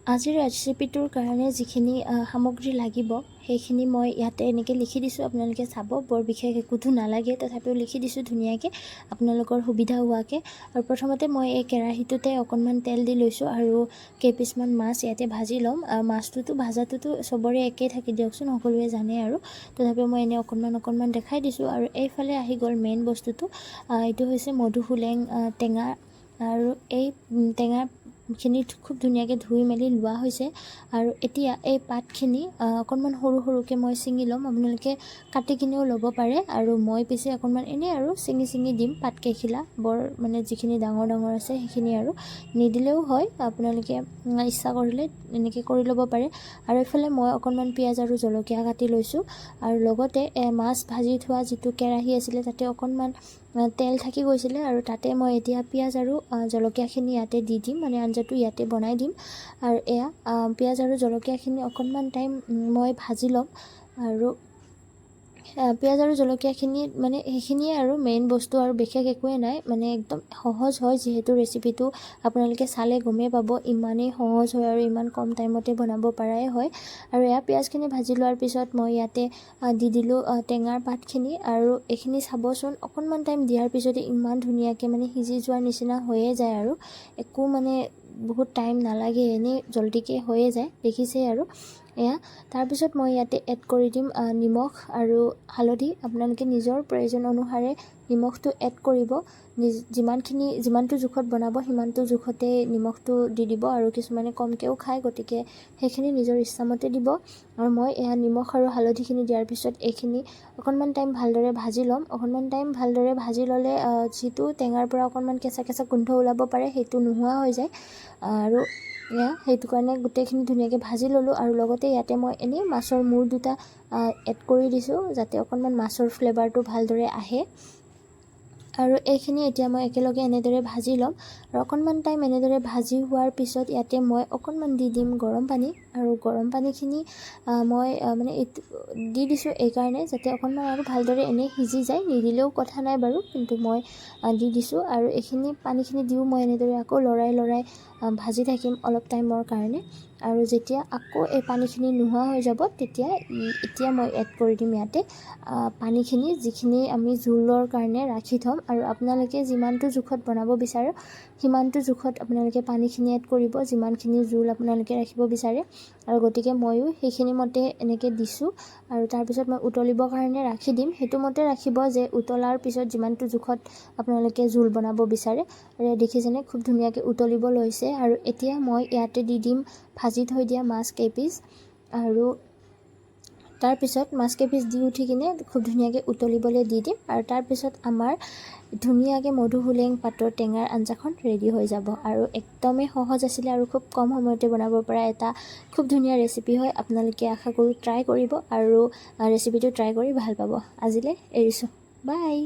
আজিৰ ৰেচিপিটোৰ কাৰণে যিখিনি সামগ্ৰী লাগিব সেইখিনি মই ইয়াতে এনেকৈ লিখি দিছোঁ। আপোনালোকে চাব, বৰ বিশেষ একোতো নালাগে, তথাপিও লিখি দিছোঁ ধুনীয়াকৈ আপোনালোকৰ সুবিধা হোৱাকৈ। আৰু প্ৰথমতে মই এই কেৰাহীটোতে অকণমান তেল দি লৈছোঁ আৰু কেইপিচমান মাছ ইয়াতে ভাজি ল'ম। মাছটোতো ভাজাটোতো চবৰে একেই থাকি দিয়কচোন, সকলোৱে জানে আৰু তথাপিও মই এনেই অকণমান দেখাই দিছোঁ। আৰু এইফালে আহি গ'ল মেইন বস্তুটো, এইটো হৈছে মধুসোলেং টেঙা। আৰু এই টেঙাখিনি খুব ধুনীয়াকৈ ধুই মেলি লোৱা হৈছে। আৰু এতিয়া এই পাতখিনি অকণমান সৰুকৈ মই ছিঙি ল'ম। আপোনালোকে কাটি কিনেও ল'ব পাৰে, আৰু মই পিছে অকণমান এনেই আৰু ছিঙি দিম পাতকেইখিলা, বৰ মানে যিখিনি ডাঙৰ আছে সেইখিনি, আৰু নিদিলেও হয়, আপোনালোকে ইচ্ছা কৰিলে এনেকৈ কৰি ল'ব পাৰে। আৰু এইফালে মই অকণমান পিঁয়াজ আৰু জলকীয়া কাটি লৈছোঁ। আৰু লগতে মাছ ভাজি থোৱা যিটো কেৰাহী আছিলে তাতে অকণমান তেল থাকি গৈছিলে, আৰু তাতে মই এতিয়া পিঁয়াজ আৰু জলকীয়াখিনি ইয়াতে দি দিম, মানে আঞ্জাটো ইয়াতে বনাই দিম। আৰু এয়া পিঁয়াজ আৰু জলকীয়াখিনি অকণমান টাইম মই ভাজি ল'ম। আৰু পিঁয়াজ আৰু জলকীয়াখিনি মানে সেইখিনিয়ে আৰু মেইন বস্তু, আৰু বিশেষ একোৱে নাই, মানে একদম সহজ হয়। যিহেতু ৰেচিপিটো আপোনালোকে চালে গমেই পাব, ইমানেই সহজ হয় আৰু ইমান কম টাইমতে বনাব পৰাই হয়। আৰু এয়া পিঁয়াজখিনি ভাজি লোৱাৰ পিছত মই ইয়াতে দি দিলোঁ টেঙাৰ পাতখিনি। আৰু এইখিনি চাবচোন, অকণমান টাইম দিয়াৰ পিছতে ইমান ধুনীয়াকৈ মানে সিজি যোৱাৰ নিচিনা হৈয়ে যায়, আৰু একো মানে বহুত টাইম নালাগে, এনেই জলদিকৈ হৈয়ে যায়, দেখিছেই আৰু এয়া। তাৰপিছত মই ইয়াতে এড কৰি দিম নিমখ আৰু হালধি। আপোনালোকে নিজৰ প্ৰয়োজন অনুসাৰে নিমখটো এড কৰিব, যিমানটো জোখত বনাব সিমানটো জোখতে নিমখটো দি দিব। আৰু কিছুমানে কমকৈও খায়, গতিকে সেইখিনি নিজৰ ইচ্ছামতে দিব। আৰু মই এয়া নিমখ আৰু হালধিখিনি দিয়াৰ পিছত এইখিনি অকণমান টাইম ভালদৰে ভাজি ল'ম। অকণমান টাইম ভালদৰে ভাজি ল'লে যিটো টেঙাৰ পৰা অকণমান কেঁচা গোন্ধ ওলাব পাৰে সেইটো নোহোৱা হৈ যায়। আৰু এয়া সেইটো কাৰণে গোটেইখিনি ধুনীয়াকৈ ভাজি ল'লোঁ। আৰু লগতে ইয়াতে মই এনেই মাছৰ মূৰ দুটা এড কৰি দিছোঁ, যাতে অকণমান মাছৰ ফ্লেভাৰটো ভালদৰে আহে। আৰু এইখিনি এতিয়া মই একেলগে এনেদৰে ভাজি ল'ম। আৰু অকণমান টাইম এনেদৰে ভাজি হোৱাৰ পিছত ইয়াতে মই অকণমান দি দিম গৰম পানী। আৰু গৰম পানীখিনি মই মানে দি দিছোঁ এইকাৰণে যাতে অকণমান আৰু ভালদৰে এনেই সিজি যায়, নিদিলেও কথা নাই বাৰু, কিন্তু মই দি দিছোঁ। আৰু এইখিনি পানীখিনি দিও মই এনেদৰে আকৌ লৰাই ভাজি থাকিম অলপ টাইমৰ কাৰণে। আৰু যেতিয়া আকৌ এই পানীখিনি নোহোৱা হৈ যাব, এতিয়া মই এড কৰি দিম ইয়াতে পানীখিনি, যিখিনি আমি জোলৰ কাৰণে ৰাখি থ'ম। আৰু আপোনালোকে যিমানটো জোখত বনাব বিচাৰে সিমানটো জোখত আপোনালোকে পানীখিনি এড কৰিব, যিমানখিনি জোল আপোনালোকে ৰাখিব বিচাৰে। আৰু গতিকে ময়ো সেইখিনি মতে এনেকৈ দিছোঁ। আৰু তাৰপিছত মই উতলিবৰ কাৰণে ৰাখি দিম। সেইটো মতে ৰাখিব যে উতলাৰ পিছত যিমানটো জোখত আপোনালোকে জোল বনাব বিচাৰে। আৰু দেখিছেনে খুব ধুনীয়াকৈ উতলিব লৈছে। আৰু এতিয়া মই ইয়াতে দি দিম ভাজি থৈ দিয়া মাছ কেইপিচ। আৰু তাৰপিছত মাছ কেইপিচ দি উঠি কিনে খুব ধুনীয়াকৈ উতলিবলৈ দি দিম। আৰু তাৰপিছত আমাৰ ধুনীয়াকৈ মধুসোলেং পাতৰ টেঙাৰ আঞ্জাখন ৰেডি হৈ যাব। আৰু একদমেই সহজ আছিলে, আৰু খুব কম সময়তে বনাব পৰা এটা খুব ধুনীয়া ৰেচিপি হয়। আপোনালোকে আশা কৰোঁ ট্ৰাই কৰিব, আৰু ৰেচিপিটো ট্ৰাই কৰি ভাল পাব। আজিলৈ এৰিছোঁ, বাই।